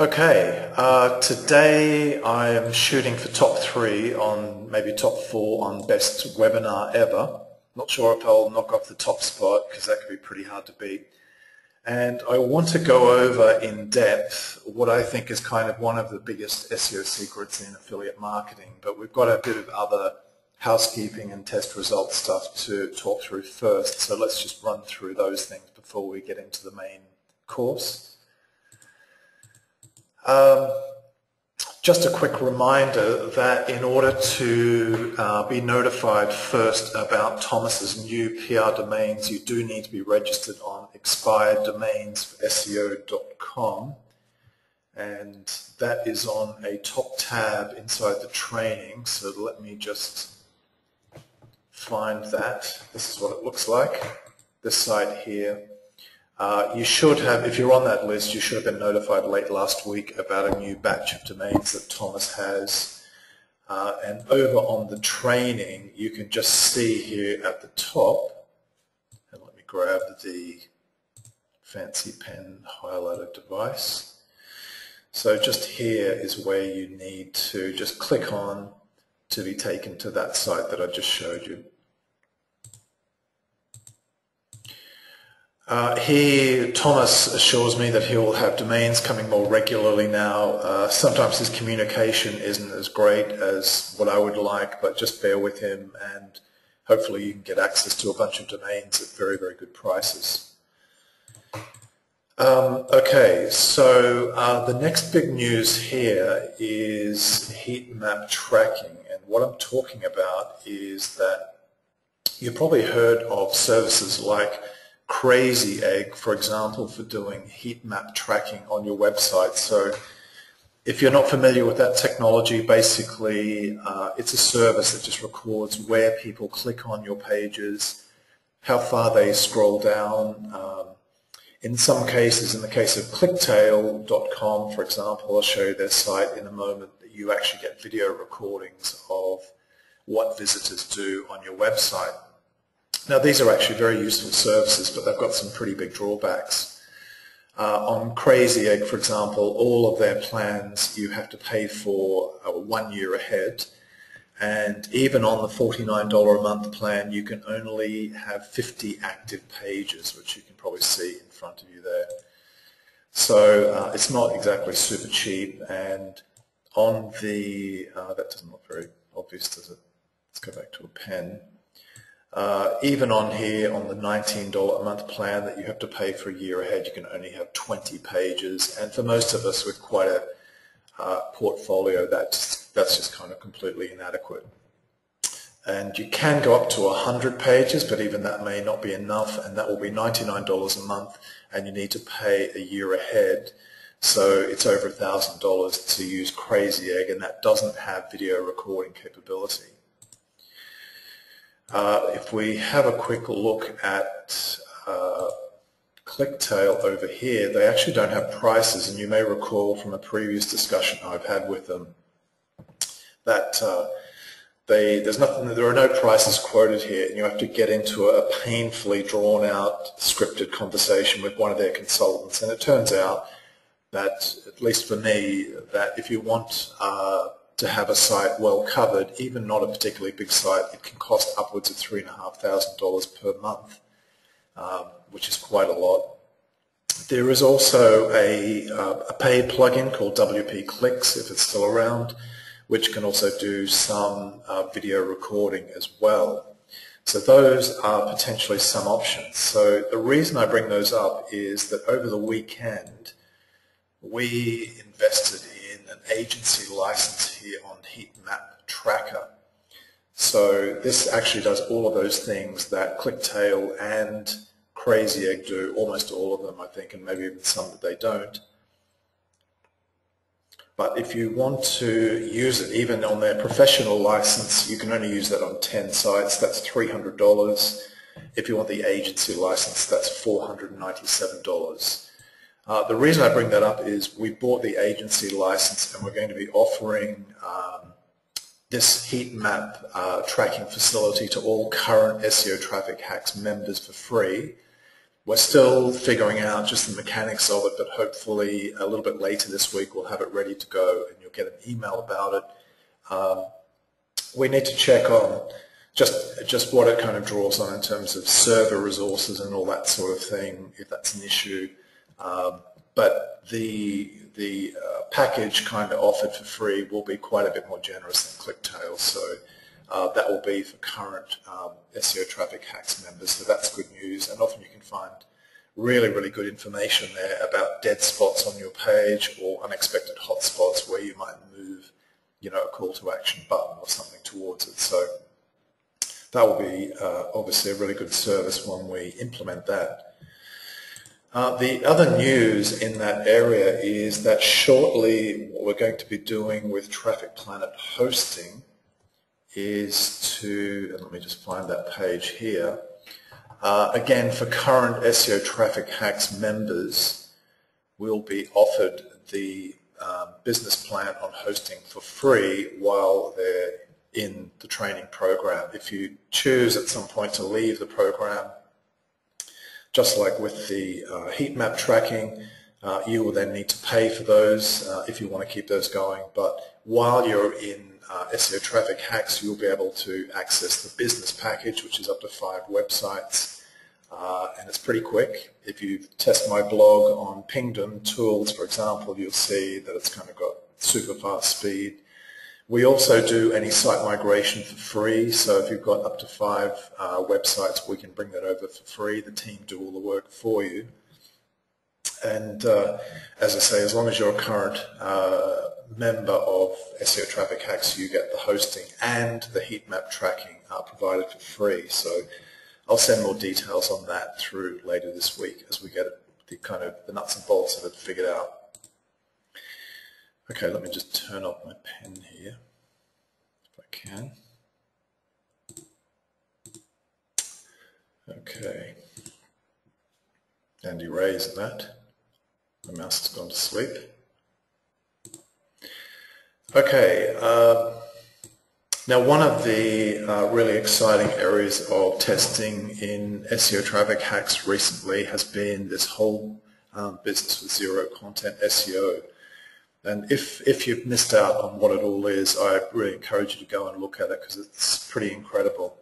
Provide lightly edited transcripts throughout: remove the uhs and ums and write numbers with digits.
Okay, today I am shooting for top 3 on maybe top 4 on best webinar ever. Not sure if I'll knock off the top spot because that could be pretty hard to beat. And I want to go over in depth what I think is kind of one of the biggest SEO secrets in affiliate marketing, but we've got a bit of other housekeeping and test result stuff to talk through first. So let's just run through those things before we get into the main course. Just a quick reminder that in order to be notified first about Thomas's new PR domains, you do need to be registered on expired domains for SEO.com, and that is on a top tab inside the training. So let me just find that. This is what it looks like, this site here. You should have, if you're on that list, you should have been notified late last week about a new batch of domains that Thomas has. And over on the training, you can just see here at the top, and let me grab the fancy pen highlighter device. So just here is where you need to just click on to be taken to that site that I just showed you. Thomas assures me that he will have domains coming more regularly now. Sometimes his communication isn't as great as what I would like, but just bear with him and hopefully you can get access to a bunch of domains at very, very good prices. Okay, so the next big news here is heat map tracking, and what I'm talking about is that you've probably heard of services like Qzx900, for example, for doing heat map tracking on your website. So if you're not familiar with that technology, basically it's a service that just records where people click on your pages, how far they scroll down. In some cases, in the case of clicktail.com, for example, I'll show you their site in a moment, that you actually get video recordings of what visitors do on your website. Now, these are actually very useful services, but they've got some pretty big drawbacks. On Qzx900, for example, all of their plans you have to pay for 1 year ahead, and even on the $49 a month plan, you can only have 50 active pages, which you can probably see in front of you there. So it's not exactly super cheap, and on the, that doesn't look very obvious, does it? Let's go back to a pen. Even on here, on the $19 a month plan that you have to pay for a year ahead, you can only have 20 pages. And for most of us with quite a portfolio, that's just kind of completely inadequate. And you can go up to 100 pages, but even that may not be enough, and that will be $99 a month, and you need to pay a year ahead. So it's over $1,000 to use Qzx900, and that doesn't have video recording capability. If we have a quick look at Clicktail over here, they actually don't have prices, and you may recall from a previous discussion I've had with them that there are no prices quoted here, and you have to get into a painfully drawn out scripted conversation with one of their consultants. And it turns out that, at least for me, that if you want to have a site well covered, even not a particularly big site, it can cost upwards of $3,500 per month, which is quite a lot. There is also a paid plugin called WP Clicks, if it's still around, which can also do some video recording as well. So those are potentially some options. So the reason I bring those up is that over the weekend we invested in an agency license here on Heat Map Tracker. So this actually does all of those things that Clicktail and Qzx900 do, almost all of them I think, and maybe even some that they don't. But if you want to use it even on their professional license, you can only use that on 10 sites, that's $300. If you want the agency license, that's $497. The reason I bring that up is we bought the agency license, and we're going to be offering this heat map tracking facility to all current SEO Traffic Hacks members for free. We're still figuring out just the mechanics of it, but hopefully a little bit later this week we'll have it ready to go and you'll get an email about it. We need to check on just what it kind of draws on in terms of server resources and all that sort of thing, if that's an issue. But the package kind of offered for free will be quite a bit more generous than ClickTail, so that will be for current SEO Traffic Hacks members, so that's good news. And often you can find really, really good information there about dead spots on your page or unexpected hotspots where you might move, you know, a call to action button or something towards it. So that will be obviously a really good service when we implement that. The other news in that area is that shortly what we're going to be doing with Traffic Planet hosting is to, and let me just find that page here, again for current SEO Traffic Hacks members, we'll be offered the business plan on hosting for free while they're in the training program. If you choose at some point to leave the program, just like with the heat map tracking, you will then need to pay for those if you want to keep those going. But while you're in SEO Traffic Hacks, you'll be able to access the business package, which is up to 5 websites, and it's pretty quick. If you test my blog on Pingdom Tools, for example, you'll see that it's kind of got super fast speed. We also do any site migration for free, so if you've got up to 5 websites, we can bring that over for free. The team do all the work for you. And as I say, as long as you're a current member of SEO Traffic Hacks, you get the hosting and the heat map tracking provided for free. So I'll send more details on that through later this week as we get the kind of the nuts and bolts of it figured out. Okay, let me just turn off my pen here, if I can. Okay, and erase that. My mouse has gone to sleep. Okay, now one of the really exciting areas of testing in SEO Traffic Hacks recently has been this whole business with zero content SEO. And if you've missed out on what it all is, I really encourage you to go and look at it because it's pretty incredible.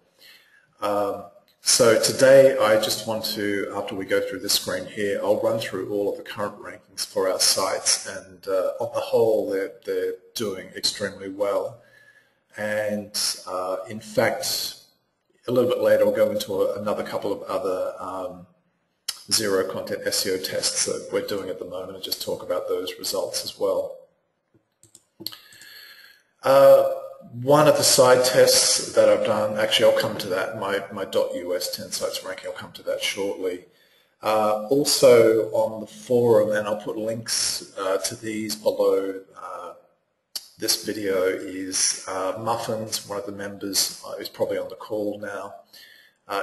So today I just want to, after we go through this screen here, I'll run through all of the current rankings for our sites, and on the whole they're doing extremely well. And in fact, a little bit later I'll go into another couple of other zero content SEO tests that we're doing at the moment and just talk about those results as well. One of the side tests that I've done, actually I'll come to that, my .us 10 sites ranking, I'll come to that shortly. Also on the forum, and I'll put links to these below this video, is Muffins, one of the members who's probably on the call now,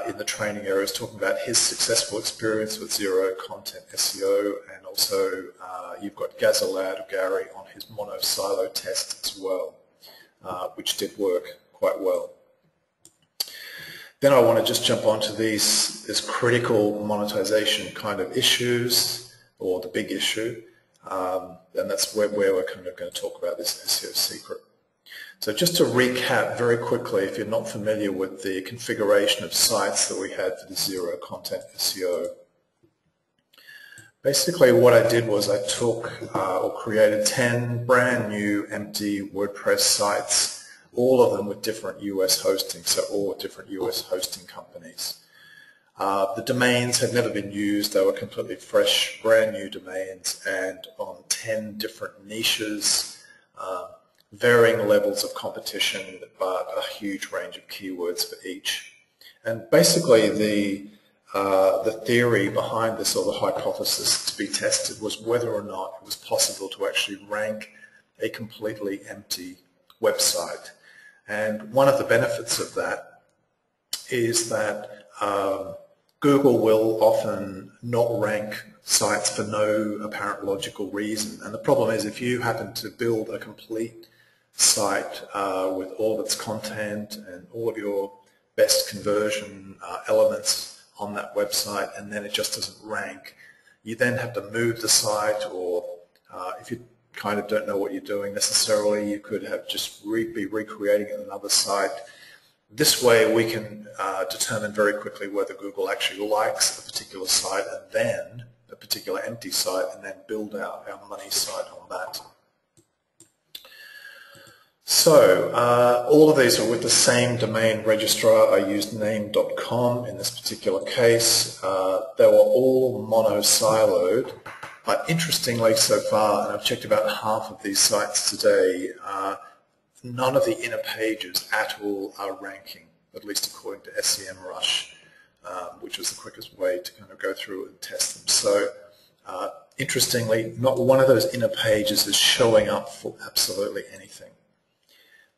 in the training area, is talking about his successful experience with zero content SEO, and also you've got Gazalad or Gary on his mono silo test as well, which did work quite well. Then I want to just jump onto this critical monetization kind of issues, or the big issue, and that's where we're kind of going to talk about this SEO secret. So just to recap very quickly, if you're not familiar with the configuration of sites that we had for the zero content SEO, basically what I did was I took or created 10 brand new empty WordPress sites, all of them with different US hosting, so all with different US hosting companies. The domains had never been used, they were completely fresh, brand new domains, and on 10 different niches, varying levels of competition, but a huge range of keywords for each. And basically the theory behind this, or the hypothesis to be tested, was whether or not it was possible to actually rank a completely empty website. And one of the benefits of that is that Google will often not rank sites for no apparent logical reason. And the problem is, if you happen to build a complete site with all of its content and all of your best conversion elements on that website and then it just doesn't rank. You then have to move the site, or if you kind of don't know what you're doing necessarily, you could have just be recreating another site. This way we can determine very quickly whether Google actually likes a particular site and then a particular empty site, and then build out our money site on that. So all of these are with the same domain registrar. I used name.com in this particular case. They were all mono-siloed, but interestingly so far, and I've checked about half of these sites today, none of the inner pages at all are ranking, at least according to SEMrush, which was the quickest way to kind of go through and test them. So interestingly, not one of those inner pages is showing up for absolutely anything.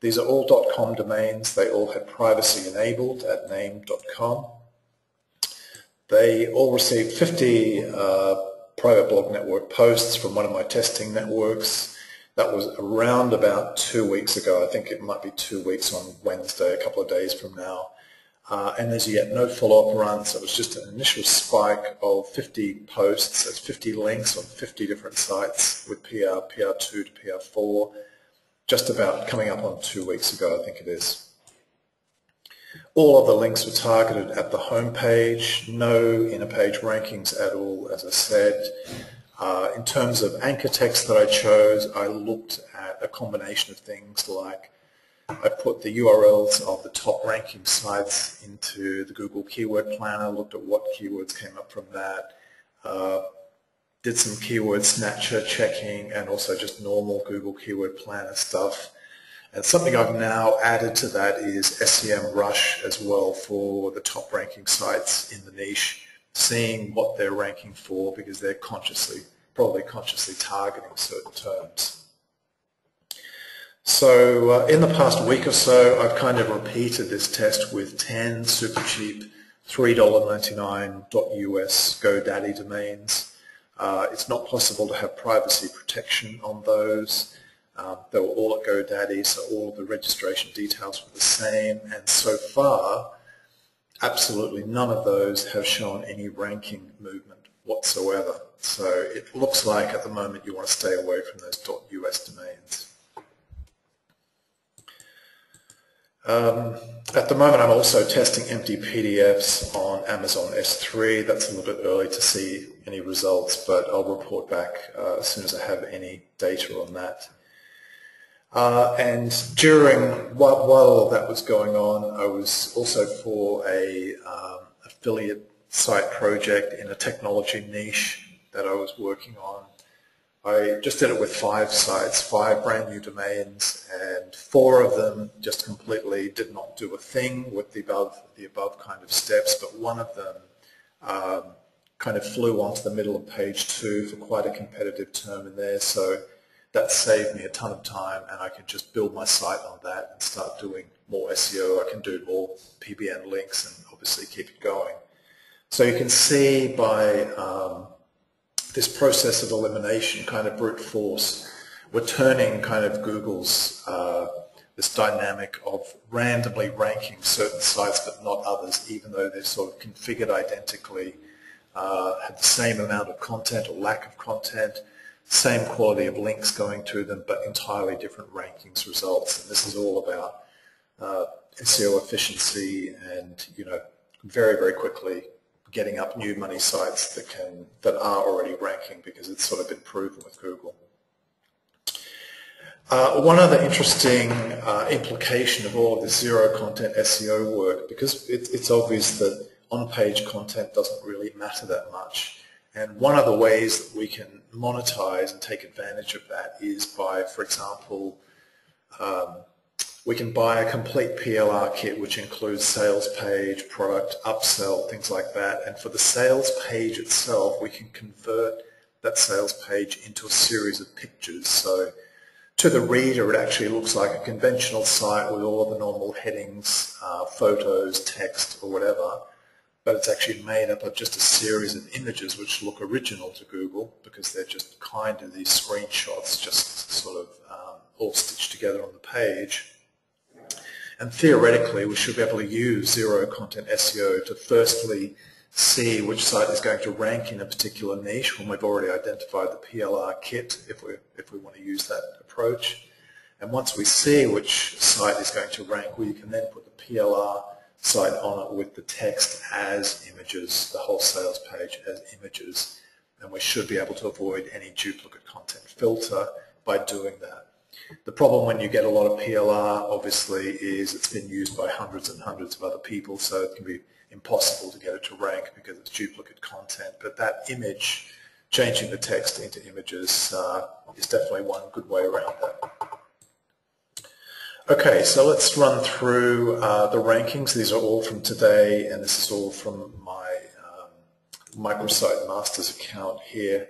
These are all .com domains. They all had privacy enabled at name.com. They all received 50 private blog network posts from one of my testing networks. That was around about 2 weeks ago. I think it might be 2 weeks on Wednesday, a couple of days from now. And there's yet no follow-up runs. It was just an initial spike of 50 posts. That's 50 links on 50 different sites with PR, PR2 to PR4. Just about coming up on 2 weeks ago, I think it is. All of the links were targeted at the home page, no inner page rankings at all, as I said. In terms of anchor text that I chose, I looked at a combination of things like I put the URLs of the top ranking sites into the Google Keyword Planner, looked at what keywords came up from that, did some keyword snatcher checking, and also just normal Google Keyword Planner stuff. And something I've now added to that is SEMrush as well for the top ranking sites in the niche, seeing what they're ranking for because they're probably consciously targeting certain terms. So in the past week or so, I've kind of repeated this test with 10 super cheap $3.99.US GoDaddy domains. It's not possible to have privacy protection on those. They were all at GoDaddy, so all of the registration details were the same, and so far, absolutely none of those have shown any ranking movement whatsoever. So it looks like at the moment you want to stay away from those .US domains. At the moment I'm also testing empty PDFs on Amazon S3. That's a little bit early to see any results, but I'll report back as soon as I have any data on that. And while all that was going on, I was also for a affiliate site project in a technology niche that I was working on. I just did it with 5 sites, 5 brand new domains, and 4 of them just completely did not do a thing with the above kind of steps, but one of them kind of flew onto the middle of page 2 for quite a competitive term in there, so that saved me a ton of time, and I could just build my site on that and start doing more SEO. I can do more PBN links and obviously keep it going. So you can see by this process of elimination, kind of brute force, we're turning kind of Google's this dynamic of randomly ranking certain sites but not others, even though they're sort of configured identically, have the same amount of content or lack of content, same quality of links going to them, but entirely different rankings results. And this is all about SEO efficiency and, you know, very, very quickly getting up new money sites that are already ranking because it's sort of been proven with Google. One other interesting implication of all of this zero content SEO work, because it's obvious that on-page content doesn't really matter that much. And one of the ways that we can monetize and take advantage of that is by, for example, we can buy a complete PLR kit which includes sales page, product, upsell, things like that. And for the sales page itself, we can convert that sales page into a series of pictures. So to the reader, it actually looks like a conventional site with all of the normal headings, photos, text, or whatever. But it's actually made up of just a series of images which look original to Google because they're just kind of these screenshots just sort of all stitched together on the page. And theoretically, we should be able to use zero content SEO to firstly see which site is going to rank in a particular niche when we've already identified the PLR kit, if we want to use that approach. And once we see which site is going to rank, we can then put the PLR site on it with the text as images, the whole sales page as images, and we should be able to avoid any duplicate content filter by doing that. The problem when you get a lot of PLR, obviously, is it's been used by hundreds and hundreds of other people, so it can be impossible to get it to rank because it's duplicate content. But that image, changing the text into images, is definitely one good way around that. Okay, so let's run through the rankings. These are all from today, and this is all from my microsite masters account here.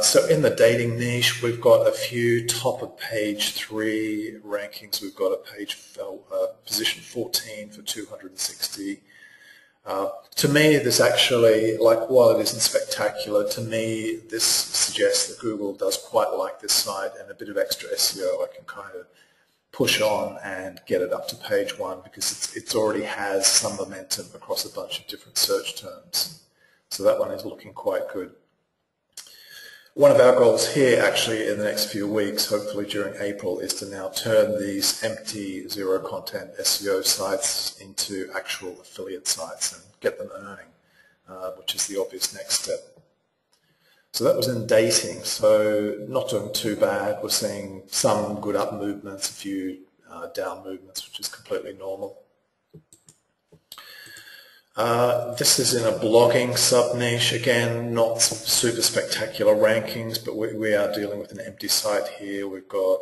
So in the dating niche, we've got a few top of page 3 rankings. We've got a position 14 for 260. To me, this actually, while it isn't spectacular, to me this suggests that Google does quite like this site, and a bit of extra SEO I can kind of push on and get it up to page 1 because it already has some momentum across a bunch of different search terms. So that one is looking quite good. One of our goals here actually in the next few weeks, hopefully during April, is to now turn these empty zero content SEO sites into actual affiliate sites and get them earning, which is the obvious next step. So that was in dating, so not doing too bad. We're seeing some good up movements, a few down movements, which is completely normal. This is in a blogging sub-niche. Again, not super spectacular rankings, but we are dealing with an empty site here. We've got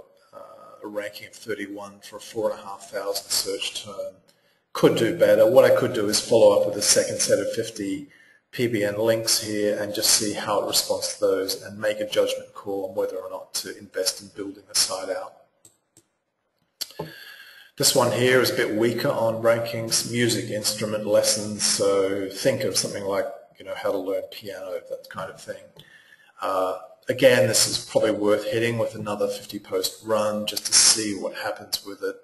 a ranking of 31 for a 4,500 search term. Could do better. What I could do is follow up with a second set of 50 PBN links here and just see how it responds to those and make a judgment call on whether or not to invest in building the site out. This one here is a bit weaker on rankings, music instrument lessons, so think of something like, how to learn piano, that kind of thing. Again, this is probably worth hitting with another 50 post run just to see what happens with it.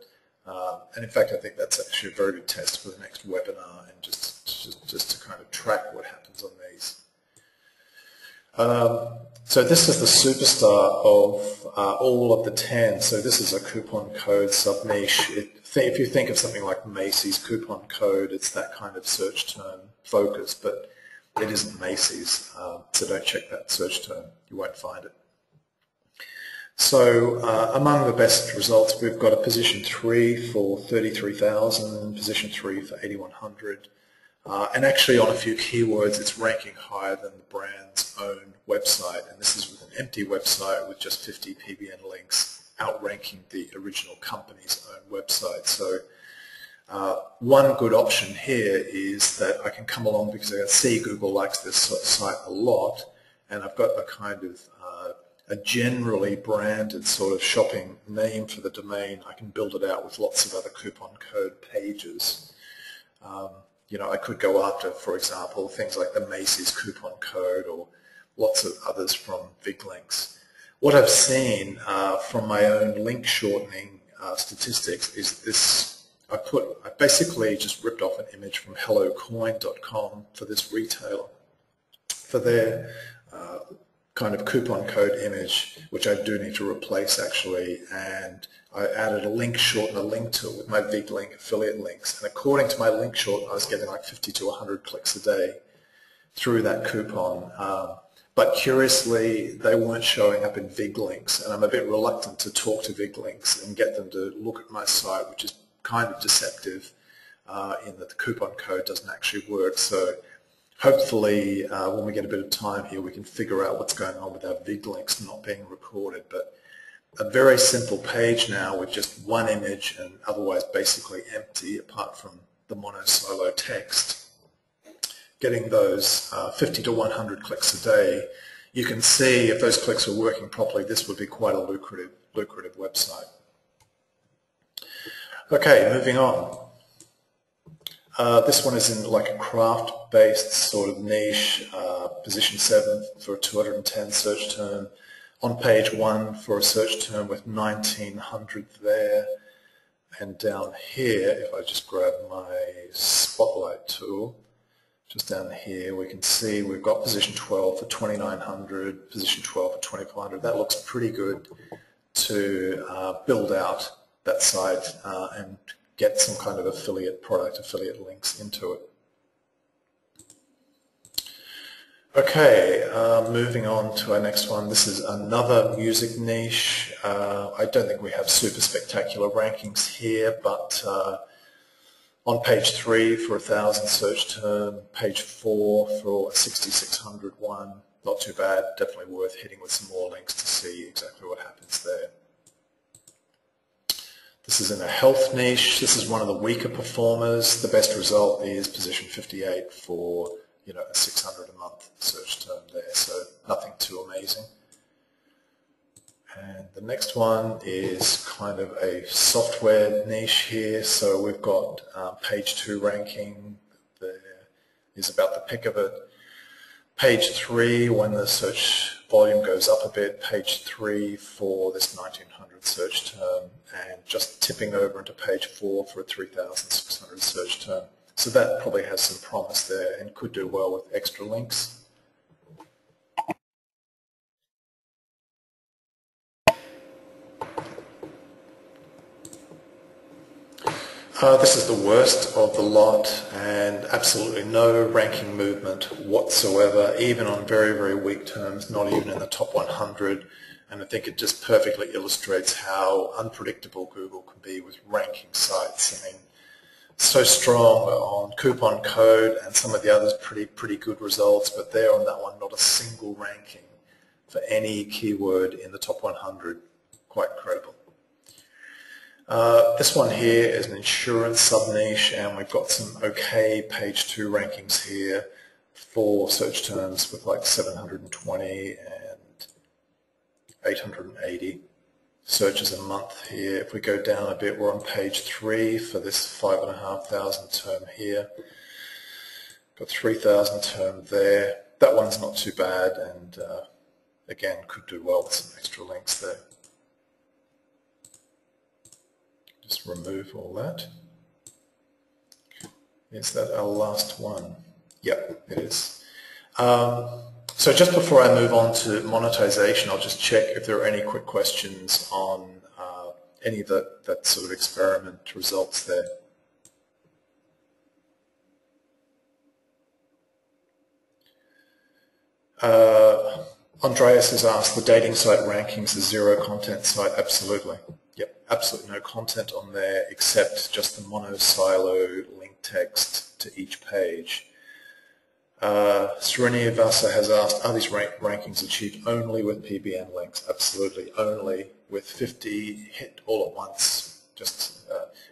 And in fact, I think that's actually a very good test for the next webinar, and just to kind of track what happens on these. So this is the superstar of all of the 10. So this is a coupon code sub-niche. If you think of something like Macy's coupon code, it's that kind of search term focus, but it isn't Macy's, so don't check that search term. You won't find it. So among the best results, we've got a position 3 for 33,000, position 3 for 8,100. And actually on a few keywords it's ranking higher than the brand's own website, and this is with an empty website with just 50 PBN links, outranking the original company's own website. So one good option here is that I can come along because I can see Google likes this site a lot, and I've got a kind of a generally branded sort of shopping name for the domain. I can build it out with lots of other coupon code pages. I could go after, for example, things like the Macy's coupon code or lots of others from VigLinks. What I've seen from my own link shortening statistics is this. I basically just ripped off an image from hellocoin.com for this retailer for their kind of coupon code image, which I do need to replace actually, and I added a link shortener link to it with my VigLink affiliate links, and according to my link shortener I was getting like 50 to 100 clicks a day through that coupon, but curiously they weren't showing up in VigLinks, and I'm a bit reluctant to talk to VigLinks and get them to look at my site, which is kind of deceptive in that the coupon code doesn't actually work. So hopefully when we get a bit of time here we can figure out what's going on with our VigLinks not being recorded. But a very simple page now with just one image and otherwise basically empty apart from the mono-silo text. Getting those 50 to 100 clicks a day, you can see if those clicks are working properly, this would be quite a lucrative website. Okay, moving on. This one is in like a craft-based sort of niche, position 7 for a 210 search term, on page 1 for a search term with 1900 there, and down here, if I just grab my spotlight tool, just down here, we can see we've got position 12 for 2900, position 12 for 2400. That looks pretty good to build out that site and get some kind of affiliate product, affiliate links into it. Okay, moving on to our next one. This is another music niche. I don't think we have super spectacular rankings here, but on page 3 for 1000 search term, page 4 for a 6600 one, not too bad, definitely worth hitting with some more links to see exactly what happens there. This is in a health niche. This is one of the weaker performers. The best result is position 58 for a 600 a month search term there, so nothing too amazing. And the next one is kind of a software niche here. So we've got page 2 ranking. There is about the pick of it. Page 3 when the search volume goes up a bit. Page 3 for this 1900 search term, and just tipping over into page 4 for a 3600 search term. So that probably has some promise there and could do well with extra links. This is the worst of the lot, and absolutely no ranking movement whatsoever, even on very, very weak terms, not even in the top 100. And I think it just perfectly illustrates how unpredictable Google can be with ranking sites. I mean, so strong on coupon code and some of the others pretty good results, but there on that one, not a single ranking for any keyword in the top 100. Quite incredible. This one here is an insurance sub-niche, and we've got some okay page 2 rankings here for search terms with like 720 and 880 searches a month here. If we go down a bit, we're on page 3 for this 5,500 term here. Got 3,000 term there. That one's not too bad, and again, could do well with some extra links there. Just remove all that. Is that our last one? Yep, it is. So just before I move on to monetization, I'll just check if there are any quick questions on any of that sort of experiment results there. Andreas has asked, the dating site rankings, the zero content site? Absolutely. Yep, absolutely no content on there except just the mono-silo link text to each page. Srinivasa has asked, are these rankings achieved only with PBN links? Absolutely, only with 50 hit all at once.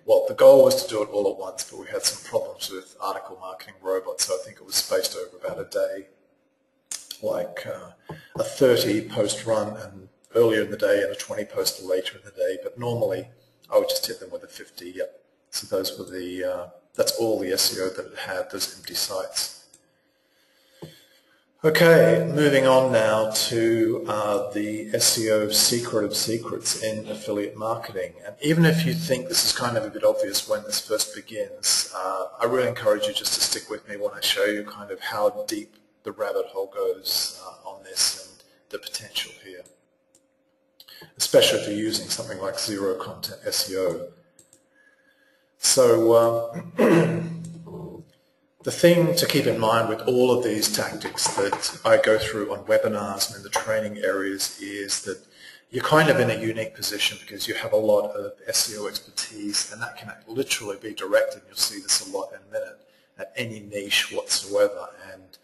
Well, the goal was to do it all at once, but we had some problems with article marketing robots, so I think it was spaced over about a day, like a 30 post run and earlier in the day and a 20 post later in the day, but normally I would just hit them with a 50. Yep. So those were that's all the SEO that it had, those empty sites. Okay, moving on now to the SEO secret of secrets in affiliate marketing. And even if you think this is kind of a bit obvious when this first begins, I really encourage you just to stick with me when I show you kind of how deep the rabbit hole goes on this and the potential here, especially if you're using something like zero content SEO. So the thing to keep in mind with all of these tactics that I go through on webinars and in the training areas is that you're kind of in a unique position because you have a lot of SEO expertise, and that can literally be directed, you'll see this a lot in a minute, at any niche whatsoever. And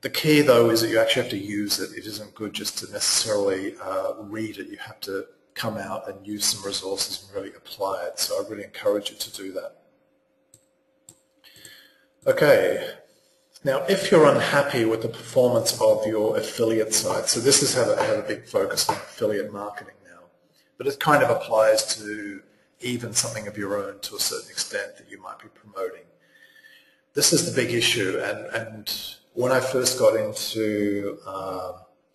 the key, though, is that you actually have to use it. It isn't good just to necessarily read it. You have to come out and use some resources and really apply it. So I really encourage you to do that. Okay, now if you're unhappy with the performance of your affiliate site, so this has had a big focus on affiliate marketing now, but it kind of applies to even something of your own to a certain extent that you might be promoting. This is the big issue, and when I first got into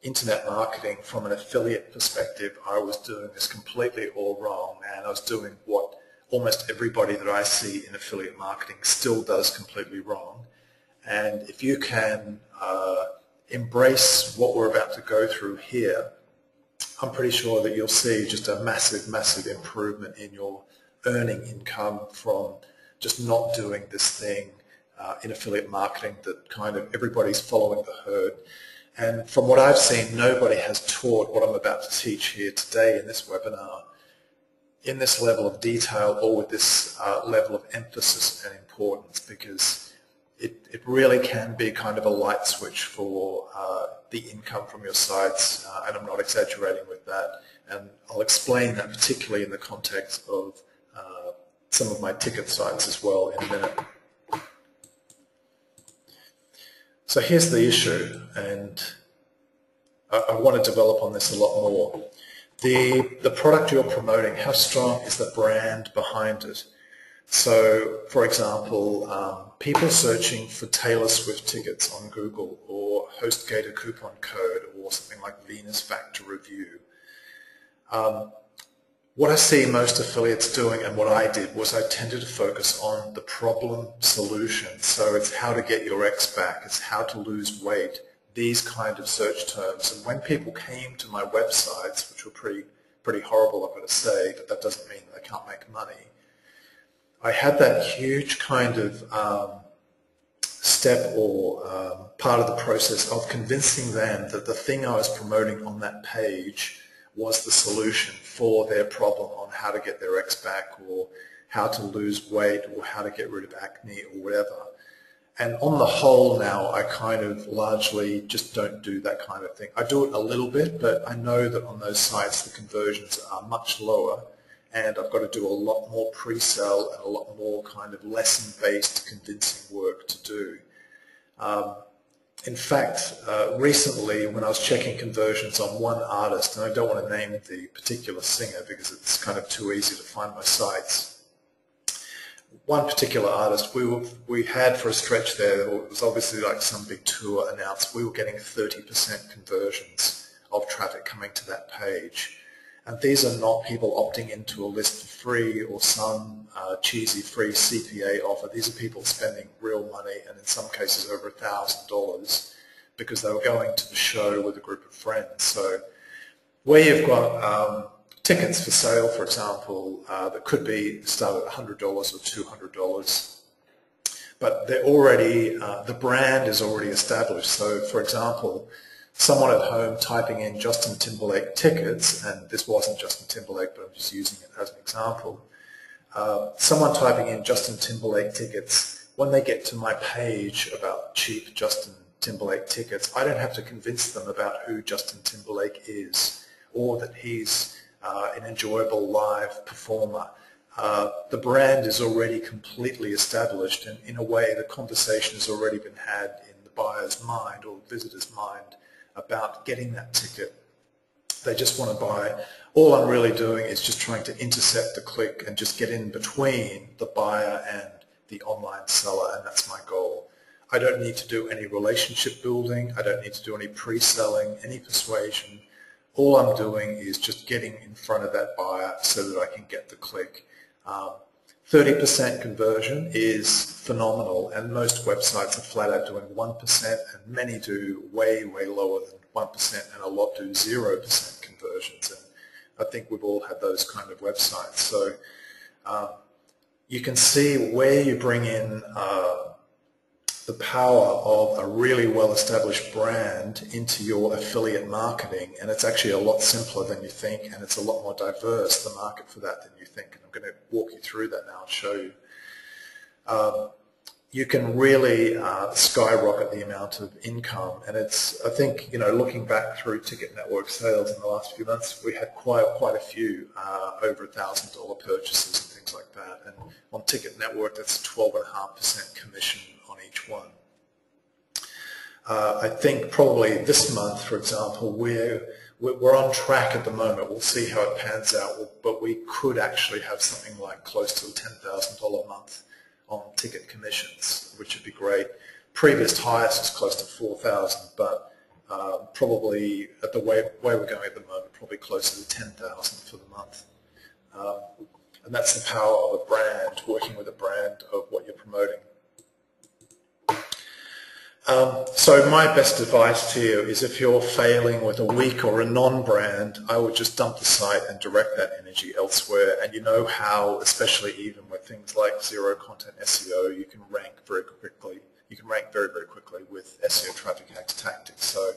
internet marketing from an affiliate perspective, I was doing this completely all wrong, and I was doing what almost everybody that I see in affiliate marketing still does completely wrong, And if you can embrace what we're about to go through here, I'm pretty sure that you'll see just a massive, massive improvement in your earning income from just not doing this thing in affiliate marketing that kind of everybody's following the herd. And from what I've seen, nobody has taught what I'm about to teach here today in this webinar in this level of detail or with this level of emphasis and importance, because it really can be kind of a light switch for the income from your sites, and I'm not exaggerating with that. And I'll explain that particularly in the context of some of my ticket sites as well in a minute. So here's the issue, and I want to develop on this a lot more. The product you're promoting, how strong is the brand behind it? So, for example, people searching for Taylor Swift tickets on Google, or HostGator coupon code, or something like Venus Factor Review. What I see most affiliates doing, and what I did, was I tended to focus on the problem solution. So it's how to get your ex back, it's how to lose weight, these kind of search terms. And when people came to my websites, which were pretty horrible, I've got to say, but that doesn't mean they can't make money, I had that huge kind of step or part of the process of convincing them that the thing I was promoting on that page was the solution for their problem on how to get their ex back, or how to lose weight, or how to get rid of acne, or whatever. And on the whole now, I kind of largely just don't do that kind of thing. I do it a little bit, but I know that on those sites the conversions are much lower, and I've got to do a lot more pre-sell and a lot more kind of lesson-based convincing work to do. In fact, recently when I was checking conversions on one artist, and I don't want to name the particular singer because it's kind of too easy to find my sites, one particular artist, we had for a stretch there, it was obviously like some big tour announced, we were getting 30% conversions of traffic coming to that page. And these are not people opting into a list for free or some cheesy free CPA offer. These are people spending real money, and in some cases over $1,000, because they were going to the show with a group of friends. So where you've got tickets for sale, for example, that could be start at $100 or $200, but they're already, the brand is already established. So for example, someone at home typing in Justin Timberlake tickets, and this wasn't Justin Timberlake, but I'm just using it as an example. Someone typing in Justin Timberlake tickets, when they get to my page about cheap Justin Timberlake tickets, I don't have to convince them about who Justin Timberlake is, or that he's an enjoyable live performer. The brand is already completely established, and in a way the conversation has already been had in the buyer's mind or visitor's mind about getting that ticket. They just want to buy. All I'm really doing is just trying to intercept the click and just get in between the buyer and the online seller, and that's my goal. I don't need to do any relationship building. I don't need to do any pre-selling, any persuasion. All I'm doing is just getting in front of that buyer so that I can get the click. 30% conversion is phenomenal, and most websites are flat out doing 1%, and many do way, way lower than 1%, and a lot do 0% conversions. And I think we've all had those kind of websites. So you can see where you bring in the power of a really well-established brand into your affiliate marketing, and it's actually a lot simpler than you think, and it's a lot more diverse, the market for that, than you think. And I'm going to walk you through that now and show you. You can really skyrocket the amount of income, and it's, I think, you know, looking back through Ticket Network sales in the last few months, we had quite a few over $1,000 purchases and things like that, and on Ticket Network that's 12.5% commission on each one. I think probably this month, for example, we're on track at the moment. We'll see how it pans out, but we could actually have something like close to a $10,000 a month on ticket commissions, which would be great. Previous highest is close to 4,000, but probably at the way we're going at the moment, probably closer to 10,000 for the month. And that's the power of a brand, working with a brand of what you're promoting. So my best advice to you is if you're failing with a weak or a non-brand, I would just dump the site and direct that energy elsewhere. And you know how, especially even with things like zero content SEO, you can rank very quickly. You can rank very, very quickly with SEO traffic hacks tactics. So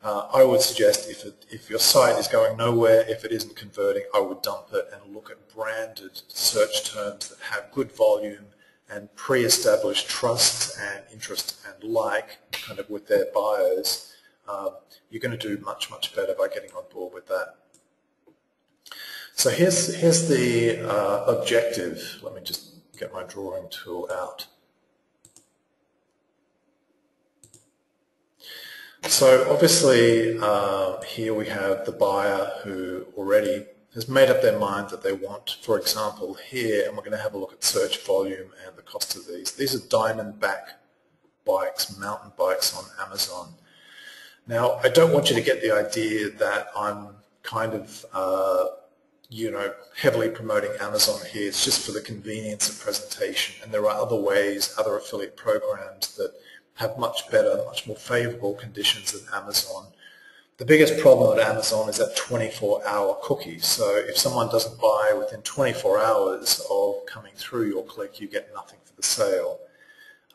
I would suggest if your site is going nowhere, if it isn't converting, I would dump it and look at branded search terms that have good volume and pre-established trust and interest and like kind of with their buyers. You're going to do much, much better by getting on board with that. So here's the objective. Let me just get my drawing tool out. So obviously here we have the buyer who already has made up their mind that they want, for example, here, and we're going to have a look at search volume and the cost of these. These are Diamondback bikes, mountain bikes on Amazon. Now, I don't want you to get the idea that I'm kind of, you know, heavily promoting Amazon here. It's just for the convenience of presentation, and there are other ways, other affiliate programs that have much better, much more favorable conditions than Amazon. The biggest problem at Amazon is that 24-hour cookie. So if someone doesn't buy within 24 hours of coming through your click, you get nothing for the sale.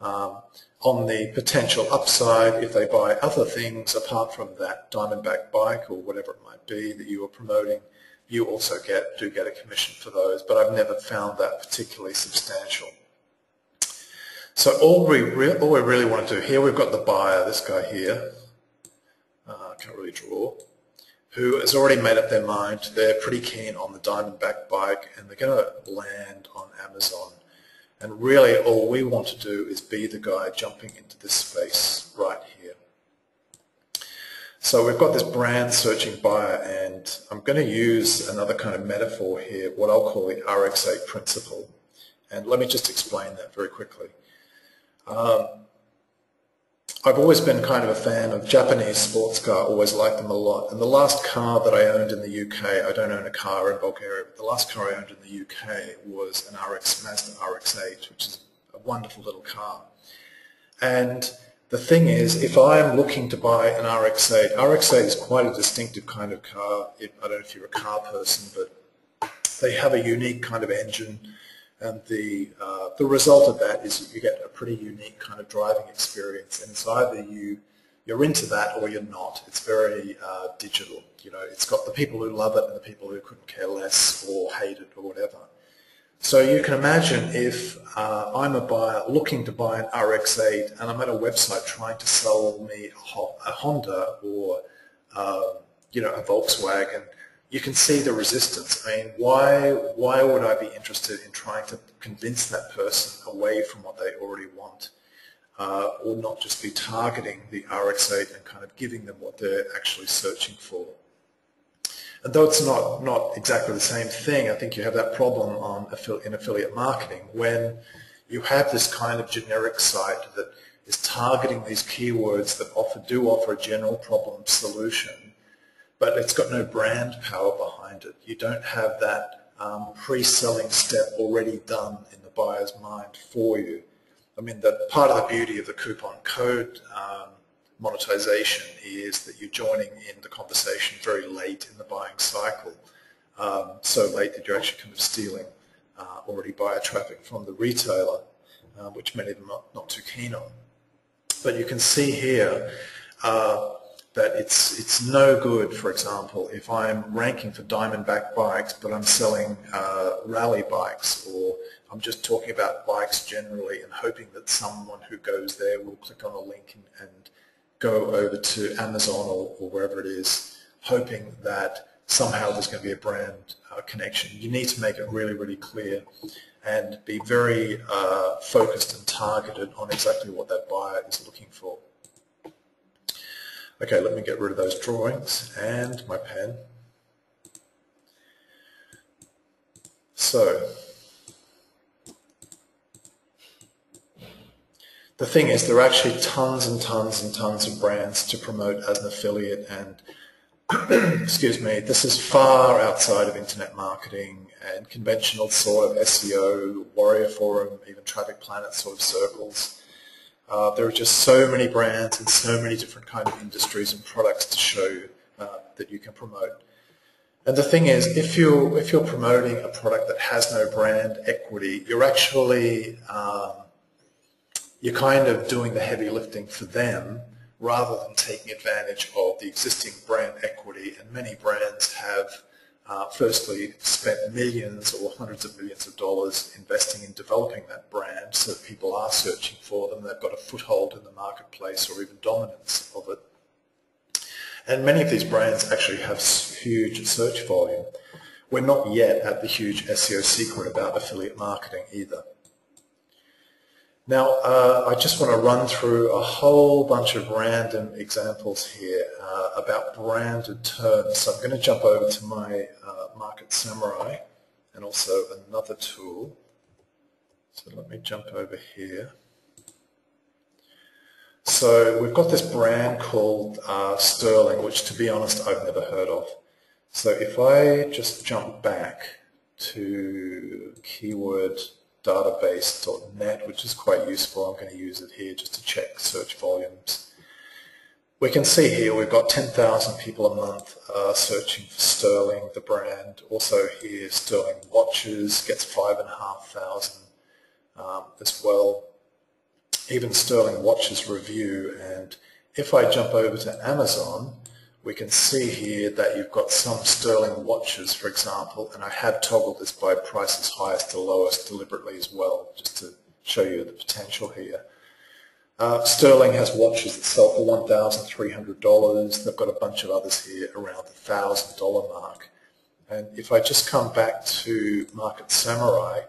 On the potential upside, if they buy other things apart from that Diamondback bike or whatever it might be that you are promoting, you also do get a commission for those, but I've never found that particularly substantial. So all we really want to do here, we've got the buyer, this guy here. Can't really draw, who has already made up their mind. They're pretty keen on the Diamondback bike and they're going to land on Amazon. And really all we want to do is be the guy jumping into this space right here. So we've got this brand searching buyer, and I'm going to use another kind of metaphor here, what I'll call the RX8 principle. And let me just explain that very quickly. I've always been kind of a fan of Japanese sports car, always liked them a lot. And the last car that I owned in the UK, I don't own a car in Bulgaria, but the last car I owned in the UK was an Mazda RX8, which is a wonderful little car. And the thing is, if I'm looking to buy an RX8, RX8 is quite a distinctive kind of car. I don't know if you're a car person, but they have a unique kind of engine. And the result of that is you get a pretty unique kind of driving experience, and it's either you're into that or you're not. It's very digital. You know, it's got the people who love it and the people who couldn't care less or hate it or whatever. So you can imagine if I'm a buyer looking to buy an RX8 and I'm at a website trying to sell me a Honda or you know, a Volkswagen. You can see the resistance. I mean, why would I be interested in trying to convince that person away from what they already want, or not just be targeting the RX8 and kind of giving them what they're actually searching for? And though it's not exactly the same thing, I think you have that problem in affiliate marketing when you have this kind of generic site that is targeting these keywords that do offer a general problem solution, but it's got no brand power behind it. You don't have that pre-selling step already done in the buyer's mind for you. I mean, part of the beauty of the coupon code monetization is that you're joining in the conversation very late in the buying cycle, so late that you're actually kind of stealing already buyer traffic from the retailer, which many of them are not too keen on. But you can see here that it's no good, for example, if I'm ranking for Diamondback bikes, but I'm selling rally bikes, or I'm just talking about bikes generally and hoping that someone who goes there will click on a link and go over to Amazon or wherever it is, hoping that somehow there's going to be a brand connection. You need to make it really, really clear and be very focused and targeted on exactly what that buyer is looking for. Okay, let me get rid of those drawings and my pen. So, the thing is, there are actually tons and tons and tons of brands to promote as an affiliate, and excuse me, this is far outside of internet marketing and conventional sort of SEO, Warrior Forum, even Traffic Planet sort of circles. There are just so many brands and so many different kind of industries and products to show you that you can promote. And the thing is, if you're promoting a product that has no brand equity, you're actually you're kind of doing the heavy lifting for them rather than taking advantage of the existing brand equity. And many brands have firstly spent millions or hundreds of millions of dollars investing in developing that brand so that people are searching for them. They've got a foothold in the marketplace or even dominance of it. And many of these brands actually have huge search volume. We're not yet at the huge SEO secret about affiliate marketing either. Now, I just want to run through a whole bunch of random examples here about branded terms. So I'm going to jump over to my Market Samurai and also another tool. So let me jump over here. So we've got this brand called Sterling, which to be honest I've never heard of. So if I just jump back to keyword database.net, which is quite useful. I'm going to use it here just to check search volumes. We can see here we've got 10,000 people a month searching for Sterling, the brand. Also here, Sterling watches gets 5,500 as well. Even Sterling watches review. And if I jump over to Amazon, we can see here that you've got some Sterling watches, for example, and I have toggled this by prices highest to lowest deliberately as well, just to show you the potential here. Sterling has watches that sell for $1,300. They've got a bunch of others here around the $1,000 mark. And if I just come back to Market Samurai,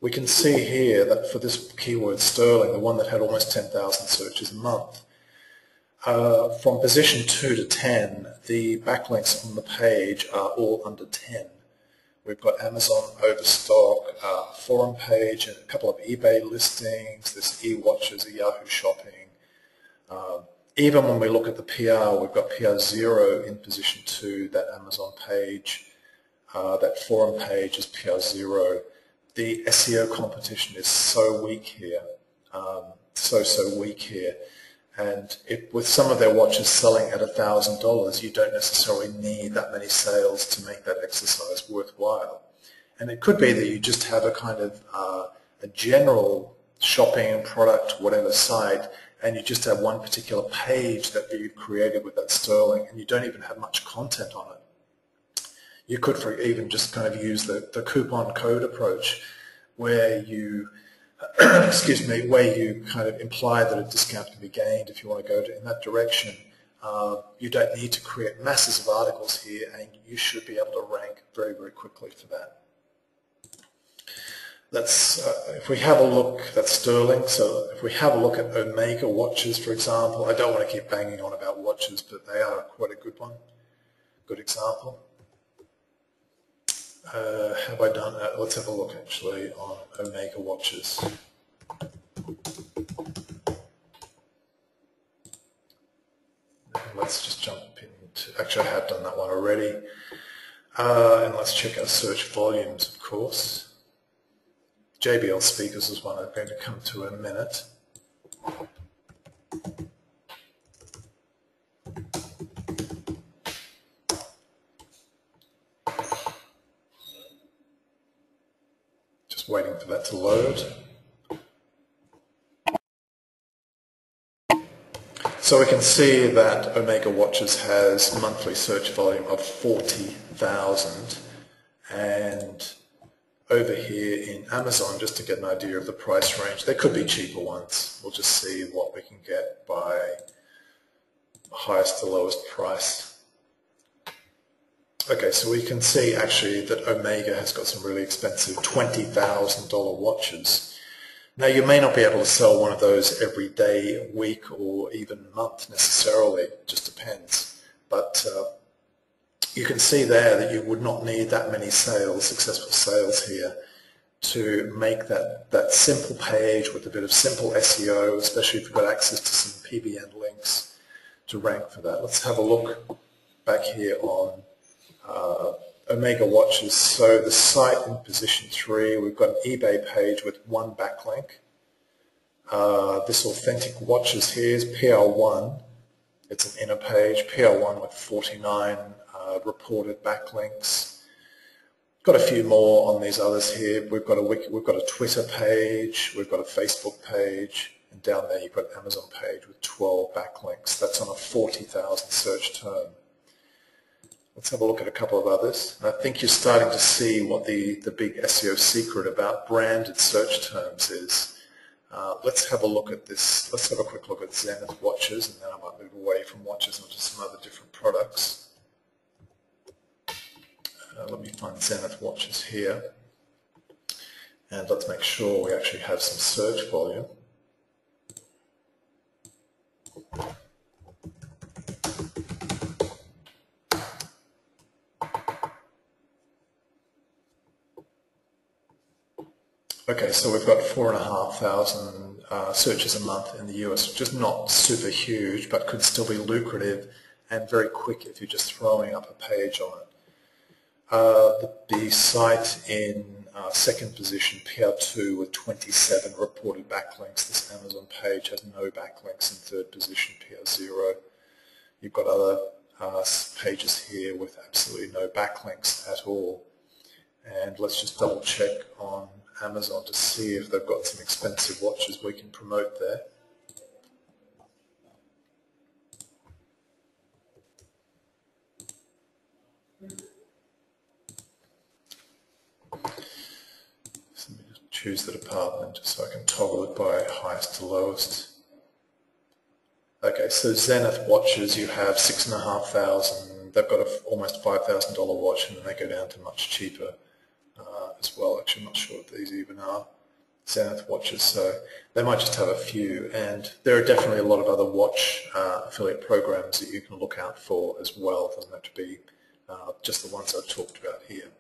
we can see here that for this keyword Sterling, the one that had almost 10,000 searches a month, from position 2 to 10, the backlinks on the page are all under 10. We've got Amazon Overstock, forum page, and a couple of eBay listings. There's eWatches, a Yahoo Shopping. Even when we look at the PR, we've got PR 0 in position 2, that Amazon page. That forum page is PR 0. The SEO competition is so weak here, so weak here. And with some of their watches selling at $1,000, you don't necessarily need that many sales to make that exercise worthwhile. And it could be that you just have a kind of a general shopping product, whatever site, and you just have one particular page that you've created with that Sterling, and you don't even have much content on it. You could even just kind of use the coupon code approach, where you excuse me, where you kind of imply that a discount can be gained if you want to go in that direction. You don't need to create masses of articles here, and you should be able to rank very, very quickly for that. That's if we have a look, that's Sterling. So if we have a look at Omega watches, for example, I don't want to keep banging on about watches, but they are quite a good one, good example. Have I done that? Let's have a look actually on Omega watches. Let's just jump into, actually I have done that one already. And let's check our search volumes, of course. JBL speakers is one I'm going to come to in a minute. Waiting for that to load. So we can see that Omega Watches has monthly search volume of 40,000, and over here in Amazon, just to get an idea of the price range, there could be cheaper ones. We'll just see what we can get by highest to lowest price. Okay, so we can see actually that Omega has got some really expensive $20,000 watches. Now you may not be able to sell one of those every day, week, or even month necessarily, it just depends. But you can see there that you would not need that many sales, successful sales here, to make that simple page with a bit of simple SEO, especially if you've got access to some PBN links to rank for that. Let's have a look back here on Omega watches. So the site in position 3, we've got an eBay page with one backlink. This authentic watches here is PR1. It's an inner page, PR1 with 49 reported backlinks. Got a few more on these others here. We've got a Twitter page, we've got a Facebook page, and down there you've got an Amazon page with 12 backlinks. That's on a 40,000 search term. Let's have a look at a couple of others. I think you're starting to see what the big SEO secret about branded search terms is. Let's have a look at this. Let's have a quick look at Zenith watches, and then I might move away from watches onto some other different products. Let me find Zenith watches here, and let's make sure we actually have some search volume. Okay, so we've got 4,500 searches a month in the US, which is not super huge, but could still be lucrative and very quick if you're just throwing up a page on it. The site in second position, PR2, with 27 reported backlinks. This Amazon page has no backlinks in third position, PR0. You've got other pages here with absolutely no backlinks at all. And let's just double check on Amazon to see if they've got some expensive watches we can promote there. So let me just choose the department just so I can toggle it by highest to lowest. Okay, so Zenith watches, you have 6,500. They've got almost $5,000 watch, and then they go down to much cheaper as well. Actually, I'm not sure if these even are Zenith watches, so they might just have a few. And there are definitely a lot of other watch affiliate programs that you can look out for as well. It doesn't have to be just the ones I've talked about here.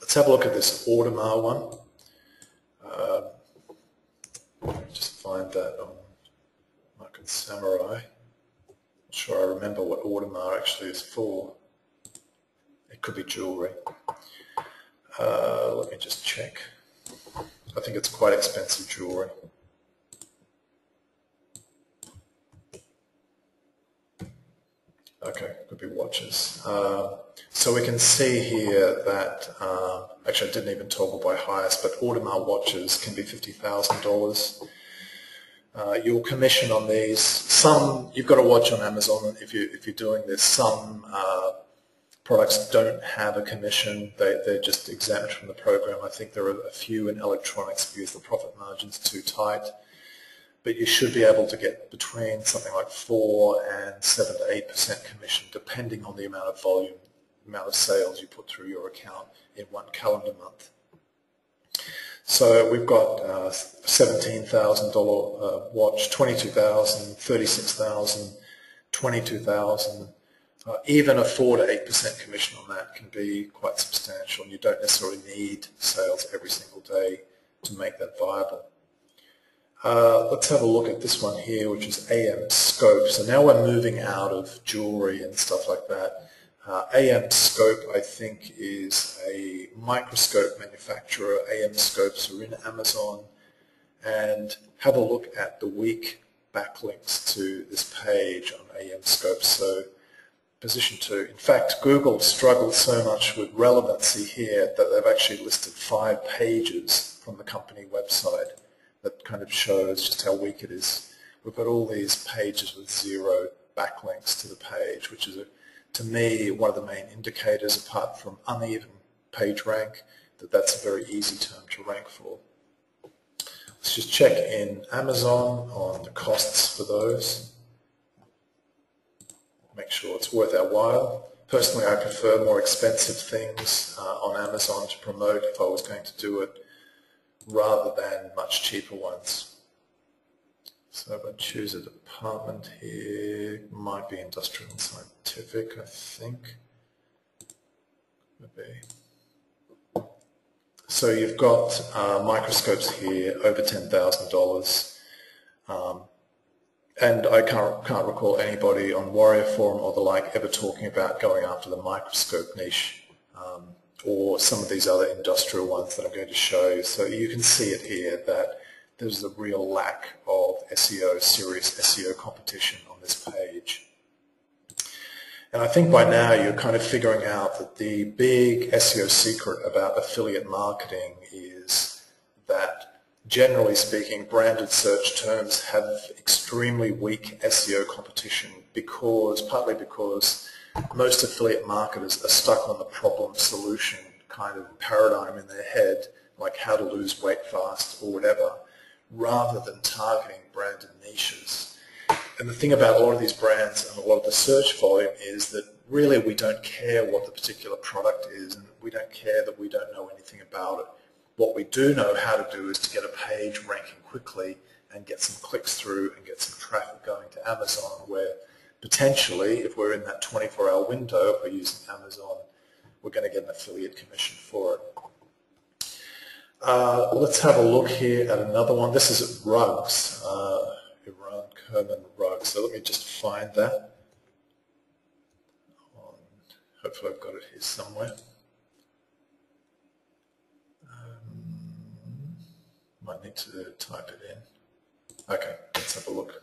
Let's have a look at this Audemars one. Just find that on Market Samurai. Not sure I remember what Audemars actually is for. It could be jewelry. Let me just check. I think it's quite expensive jewelry. Okay, could be watches. So we can see here that, actually I didn't even toggle by highest, but Audemars watches can be $50,000. Your commission on these, some you've got to watch on Amazon if you're doing this. Some products don't have a commission; they're just exempt from the program. I think there are a few in electronics because the profit margin's too tight. But you should be able to get between something like 4 and 7 to 8% commission, depending on the amount of volume, amount of sales you put through your account in one calendar month. So we've got $17,000 watch, $22,000, $36,000, $22,000. Even a 4 to 8% commission on that can be quite substantial, and you don't necessarily need sales every single day to make that viable. Let's have a look at this one here, which is AM Scope. So now we're moving out of jewelry and stuff like that. AM Scope, I think, is a microscope manufacturer. AM Scopes are in Amazon. And have a look at the weak backlinks to this page on AM Scopes. So position 2. In fact, Google struggled so much with relevancy here that they've actually listed 5 pages from the company website. That kind of shows just how weak it is. We've got all these pages with 0 backlinks to the page, which is, to me, one of the main indicators, apart from uneven page rank, that that's a very easy term to rank for. Let's just check in Amazon on the costs for those. Make sure it's worth our while. Personally, I prefer more expensive things on Amazon to promote if I was going to do it, rather than much cheaper ones. So if I choose a department here, might be industrial and scientific, I think. Maybe. So you've got microscopes here, over $10,000. And I can't recall anybody on Warrior Forum or the like ever talking about going after the microscope niche. Or some of these other industrial ones that I'm going to show you. So you can see it here that there's a real lack of SEO, serious SEO competition on this page. And I think by now you're kind of figuring out that the big SEO secret about affiliate marketing is that, generally speaking, branded search terms have extremely weak SEO competition partly because most affiliate marketers are stuck on the problem-solution kind of paradigm in their head, like how to lose weight fast or whatever, rather than targeting branded niches. And the thing about a lot of these brands and a lot of the search volume is that really we don't care what the particular product is, and we don't care that we don't know anything about it. What we do know how to do is to get a page ranking quickly and get some clicks through and get some traffic going to Amazon, where potentially, if we're in that 24-hour window, if we're using Amazon, we're going to get an affiliate commission for it. Let's have a look here at another one. This is rugs, Iran-Kerman rugs. So let me just find that. Hopefully I've got it here somewhere. Might need to type it in. Okay, let's have a look.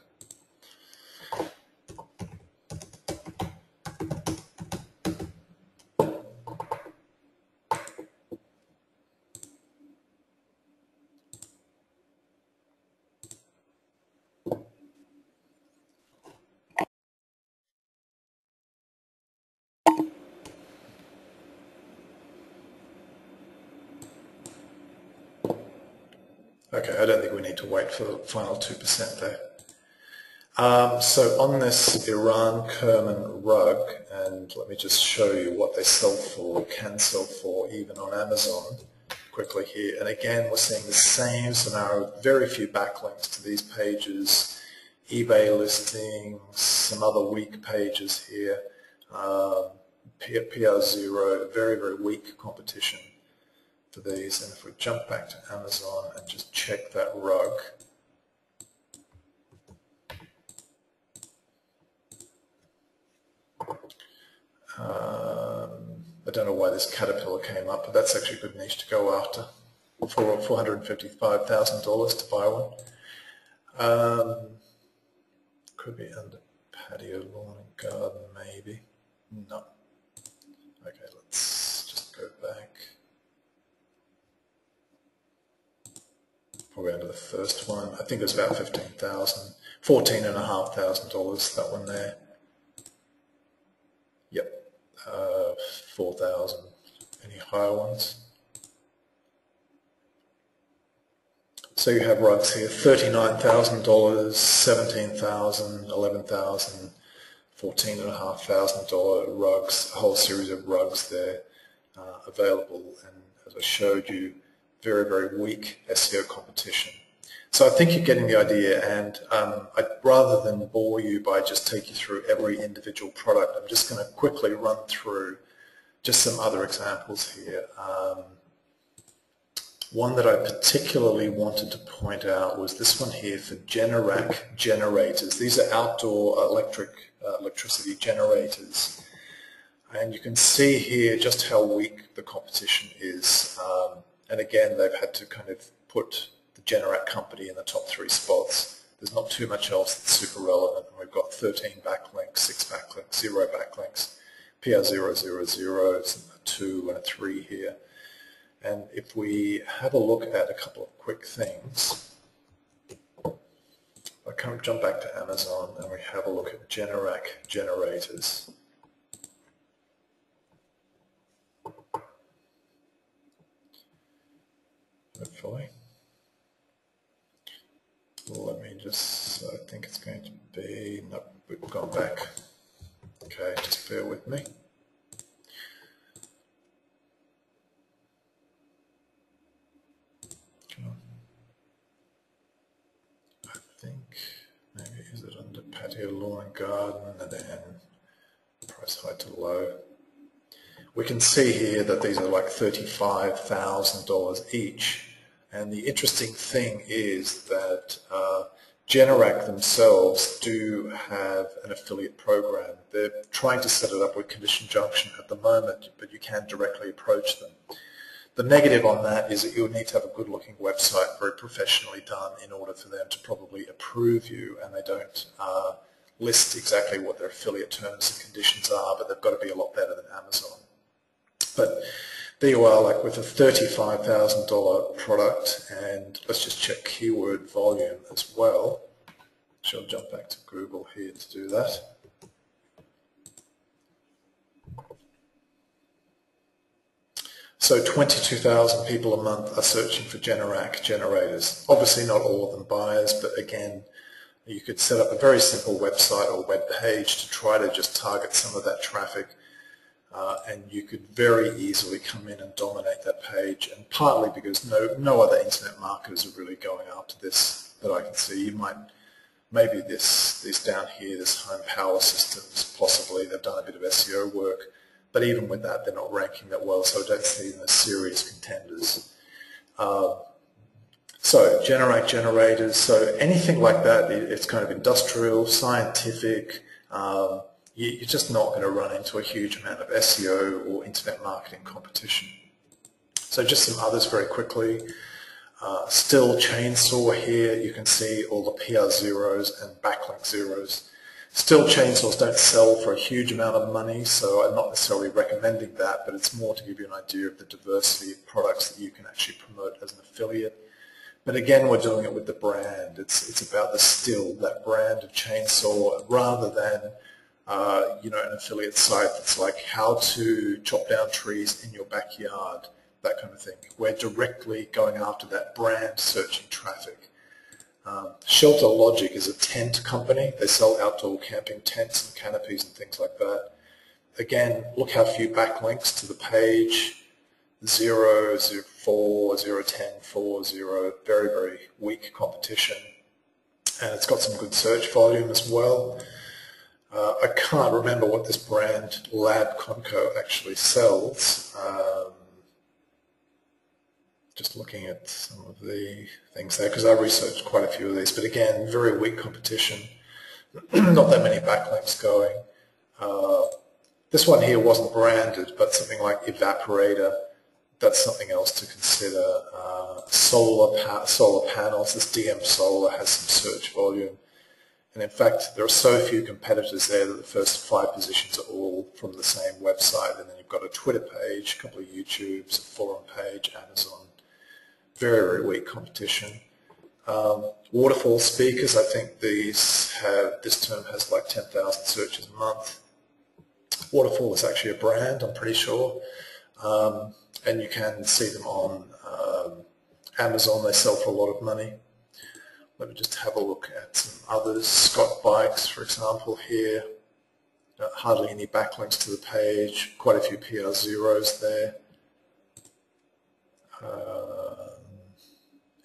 Okay, I don't think we need to wait for the final 2% there. So on this Iran-Kerman rug, and let me just show you what they sell for, can sell for even on Amazon quickly here. And again, we're seeing the same scenario, very few backlinks to these pages, eBay listings, some other weak pages here, PR0, very, very weak competition for these. And if we jump back to Amazon and just check that rug, I don't know why this caterpillar came up, but that's actually a good niche to go after for $455,000 to buy one. Could be under patio, lawn and garden, maybe. No. Okay, let's just go back. Probably under the first one. I think it was about $15,000, $14,500, that one there. Yep, 4,000. Any higher ones? So you have rugs here, $39,000, $17,000, $11,000, $14,500 rugs, a whole series of rugs there available, and as I showed you, very, very weak SEO competition. So I think you're getting the idea, and rather than bore you by just take you through every individual product, I'm just going to quickly run through just some other examples here. One that I particularly wanted to point out was this one here for Generac generators. These are outdoor electricity generators. And you can see here just how weak the competition is. And again, they've had to kind of put the Generac company in the top 3 spots. There's not too much else that's super relevant. We've got 13 backlinks, 6 backlinks, 0 backlinks, PR000, a 2 and a 3 here. And if we have a look at a couple of quick things, I can jump back to Amazon and we have a look at Generac generators. Hopefully. Let me just, I think it's going to be, nope, we've gone back. Okay, just bear with me. I think, maybe is it under patio, lawn and garden, and then price high to low. We can see here that these are like $35,000 each. And the interesting thing is that Generac themselves do have an affiliate program. They're trying to set it up with Condition Junction at the moment, but you can directly approach them. The negative on that is that you'll need to have a good-looking website, very professionally done, in order for them to probably approve you, and they don't list exactly what their affiliate terms and conditions are, but they've got to be a lot better than Amazon. But there you are, like with a $35,000 product, and let's just check keyword volume as well. I'll jump back to Google here to do that. So 22,000 people a month are searching for Generac generators. Obviously not all of them buyers, but again, you could set up a very simple website or web page to try to just target some of that traffic, and you could very easily come in and dominate that page, and partly because no other internet marketers are really going after this that I can see. You might, maybe this down here, this home power systems, possibly they've done a bit of SEO work, but even with that they're not ranking that well, so I don't see them as serious contenders. So Generac generators, so anything like that, it's kind of industrial, scientific, you're just not going to run into a huge amount of SEO or internet marketing competition. So just some others very quickly. Still chainsaw here, you can see all the PR zeros and backlink zeros. Still chainsaws don't sell for a huge amount of money, so I'm not necessarily recommending that, but it's more to give you an idea of the diversity of products that you can actually promote as an affiliate. But again, we're doing it with the brand. It's about the still, that brand of chainsaw, rather than an affiliate site that's like how to chop down trees in your backyard, that kind of thing. We're directly going after that brand searching traffic. Shelter Logic is a tent company. They sell outdoor camping tents and canopies and things like that. Again, look how few backlinks to the page. 0, 4, 0, 10, 4, 0, very, very weak competition. And it's got some good search volume as well. I can't remember what this brand, Lab Conco, actually sells. Just looking at some of the things there, because I researched quite a few of these, but again, very weak competition. Not that many backlinks going. This one here wasn't branded, but something like Evaporator, that's something else to consider. Solar panels, this DM Solar has some search volume. And in fact, there are so few competitors there that the first 5 positions are all from the same website. And then you've got a Twitter page, a couple of YouTubes, a forum page, Amazon. Very, very weak competition. Waterfall speakers, I think this term has like 10,000 searches a month. Waterfall is actually a brand, I'm pretty sure. And you can see them on Amazon. They sell for a lot of money. Let me just have a look at some others. Scott Bikes, for example, here. Hardly any backlinks to the page. Quite a few PR zeros there.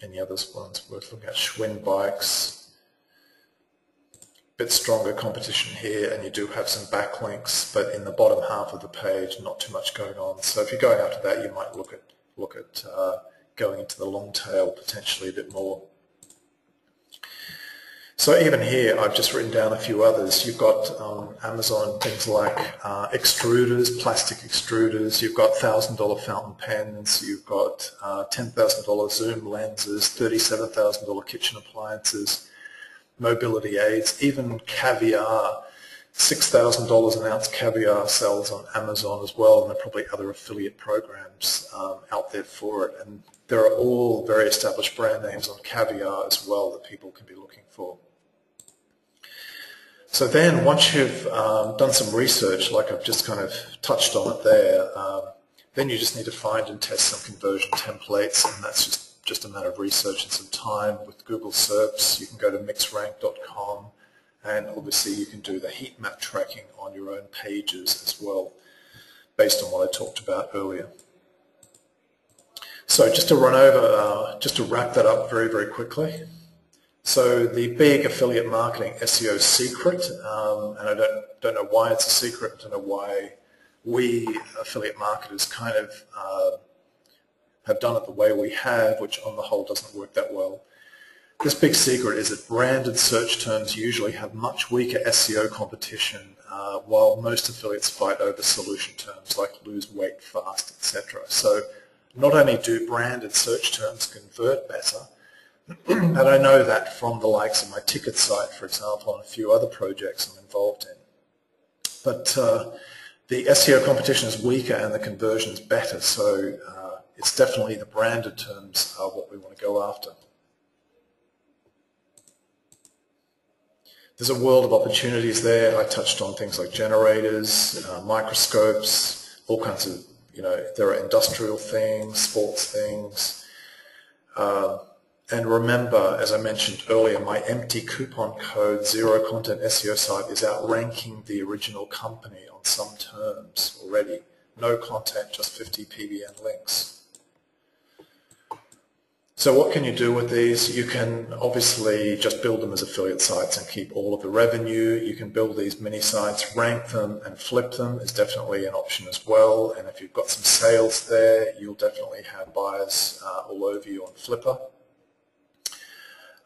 Any other ones worth looking at? Schwinn Bikes. Bit stronger competition here, and you do have some backlinks, but in the bottom half of the page, not too much going on. So if you're going after that, you might look at going into the long tail potentially a bit more. So even here, I've just written down a few others. You've got Amazon things like extruders, plastic extruders. You've got $1,000 fountain pens. You've got $10,000 zoom lenses, $37,000 kitchen appliances, mobility aids, even caviar. $6,000 an ounce caviar sells on Amazon as well, and there are probably other affiliate programs out there for it. And there are all very established brand names on caviar as well that people can be looking for. So then once you've done some research, like I've just kind of touched on it there, then you just need to find and test some conversion templates, and that's just a matter of research and some time. With Google SERPs, you can go to mixrank.com, and obviously you can do the heat map tracking on your own pages as well, based on what I talked about earlier. So just to run over, just to wrap that up very, very quickly. So the big affiliate marketing SEO secret, and I don't know why it's a secret, I don't know why we affiliate marketers kind of have done it the way we have, which on the whole doesn't work that well. This big secret is that branded search terms usually have much weaker SEO competition, while most affiliates fight over solution terms like lose weight fast, etc. So not only do branded search terms convert better, and I know that from the likes of my ticket site, for example, and a few other projects I'm involved in, but the SEO competition is weaker and the conversion is better, so it's definitely the branded terms are what we want to go after. There's a world of opportunities there. I touched on things like generators, microscopes, all kinds of, there are industrial things, sports things. And remember, as I mentioned earlier, my empty coupon code zero content SEO site is outranking the original company on some terms already. No content, just 50 PBN links. So what can you do with these? You can obviously just build them as affiliate sites and keep all of the revenue. You can build these mini sites, rank them and flip them is definitely an option as well. And if you've got some sales there, you'll definitely have buyers all over you on Flipper.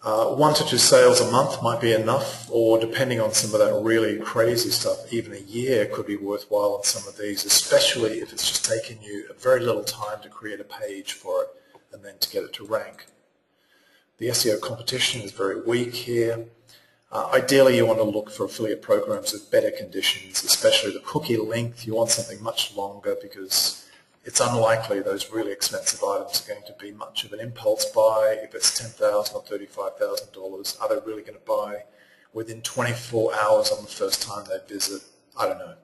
1 to 2 sales a month might be enough, or depending on some of that really crazy stuff, even a year could be worthwhile on some of these, especially if it's just taken you a very little time to create a page for it and then to get it to rank. The SEO competition is very weak here. Ideally, you want to look for affiliate programs with better conditions, especially the cookie length. You want something much longer because it's unlikely those really expensive items are going to be much of an impulse buy. If it's $10,000 or $35,000, are they really going to buy within 24 hours on the first time they visit? I don't know.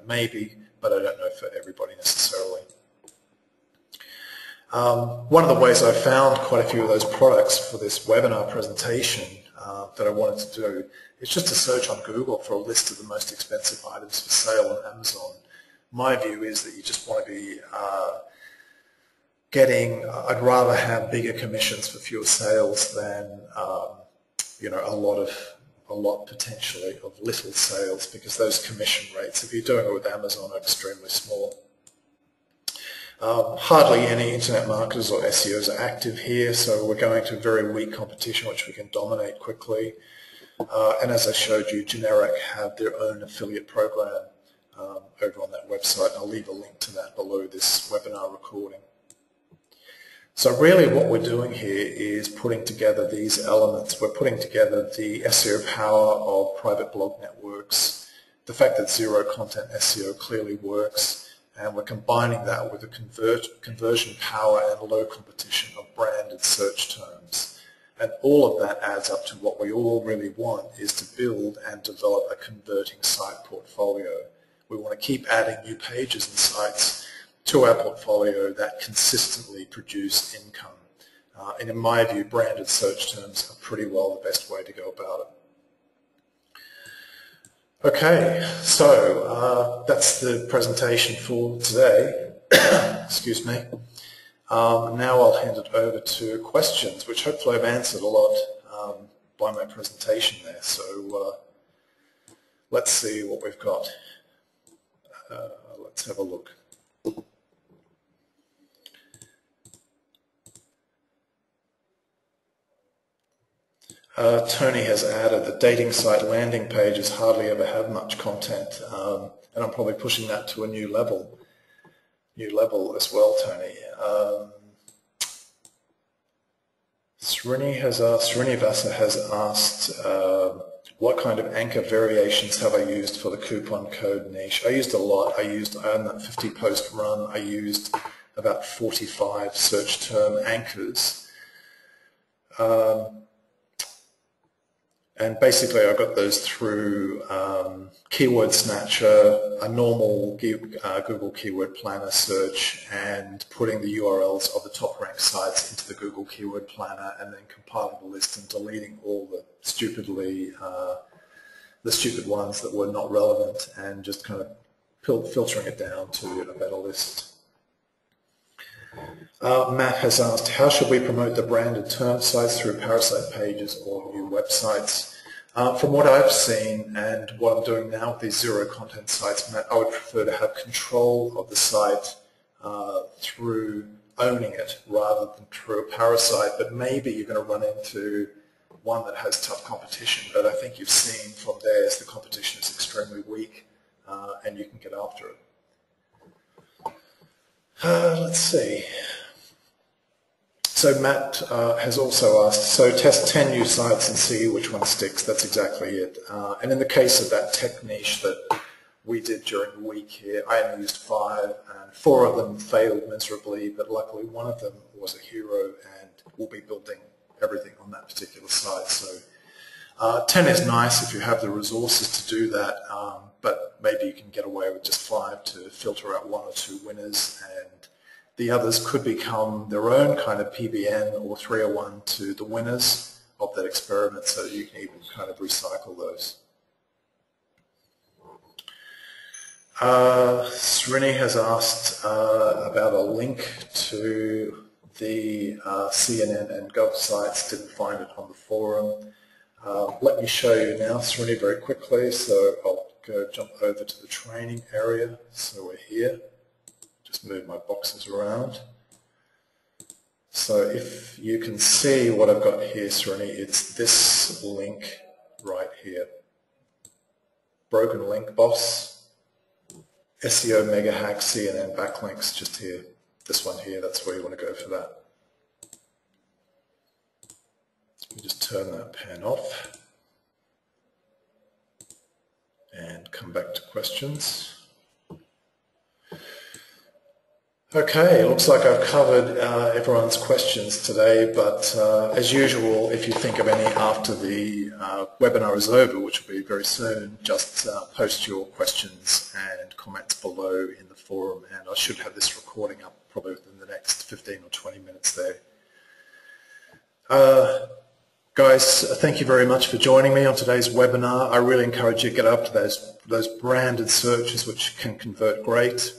Maybe, but I don't know for everybody necessarily. One of the ways I found quite a few of those products for this webinar presentation that I wanted to do is just to search on Google for a list of the most expensive items for sale on Amazon. My view is that you just want to be I'd rather have bigger commissions for fewer sales than a lot potentially of little sales, because those commission rates, if you're doing it with Amazon, are extremely small. Hardly any internet marketers or SEOs are active here, so we're going to very weak competition which we can dominate quickly. And as I showed you, Generic have their own affiliate program over on that website. I'll leave a link to that below this webinar recording. So really what we're doing here is putting together these elements. We're putting together the SEO power of private blog networks, the fact that zero content SEO clearly works, and we're combining that with the conversion power and low competition of branded search terms. And all of that adds up to what we all really want, is to build and develop a converting site portfolio. We want to keep adding new pages and sites to our portfolio that consistently produce income. And in my view, branded search terms are pretty well the best way to go about it. Okay, so that's the presentation for today. Excuse me. Now I'll hand it over to questions, which hopefully I've answered a lot by my presentation there. So let's see what we've got. Let's have a look. Tony has added that dating site landing pages hardly ever have much content, and I'm probably pushing that to a new level as well, Tony. Srinivasa has asked, what kind of anchor variations have I used for the coupon code niche? I used a lot. On that 50 post run, I used about 45 search term anchors. And basically I got those through Keyword Snatcher, a normal Google Keyword Planner search, and putting the URLs of the top ranked sites into the Google Keyword Planner, and then compiling the list and deleting all the stupid ones that were not relevant, and just kind of filtering it down to a better list. Matt has asked, how should we promote the branded term sites through parasite pages or new websites? From what I've seen and what I'm doing now with these zero content sites, Matt, I would prefer to have control of the site through owning it rather than through a parasite, but maybe you're going to run into one that has tough competition, but I think you've seen from theirs the competition is extremely weak and you can get after it. Let's see. So Matt has also asked, so test 10 new sites and see which one sticks. That's exactly it. And in the case of that tech niche that we did during the week here, I only used 5, and 4 of them failed miserably, but luckily one of them was a hero, and we'll be building everything on that particular site. So 10 is nice if you have the resources to do that, but maybe you can get away with just 5 to filter out 1 or 2 winners, and the others could become their own kind of PBN or 301 to the winners of that experiment, so you can even kind of recycle those. Srini has asked about a link to the CNN and Gov sites. Didn't find it on the forum. Let me show you now, Srini, very quickly. So I'll jump over to the training area. So we're here. Just move my boxes around. So if you can see what I've got here, Srini, it's this link right here. Broken link boss, SEO mega hack, CNN backlinks, just here. This one here, that's where you want to go for that. Let me just turn that pan off and come back to questions. Okay, looks like I've covered everyone's questions today, but as usual, if you think of any after the webinar is over, which will be very soon, just post your questions and comments below in the forum, and I should have this recording up probably within the next 15 or 20 minutes there. Guys, thank you very much for joining me on today's webinar. I really encourage you to get up to those branded searches which can convert great.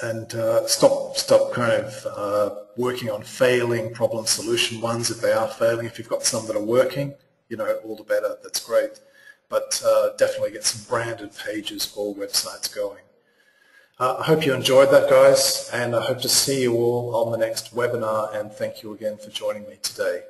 And stop kind of working on failing problem solution ones if they are failing. If you've got some that are working, you know, all the better, that's great. But definitely get some branded pages or websites going. I hope you enjoyed that, guys, and I hope to see you all on the next webinar, and thank you again for joining me today.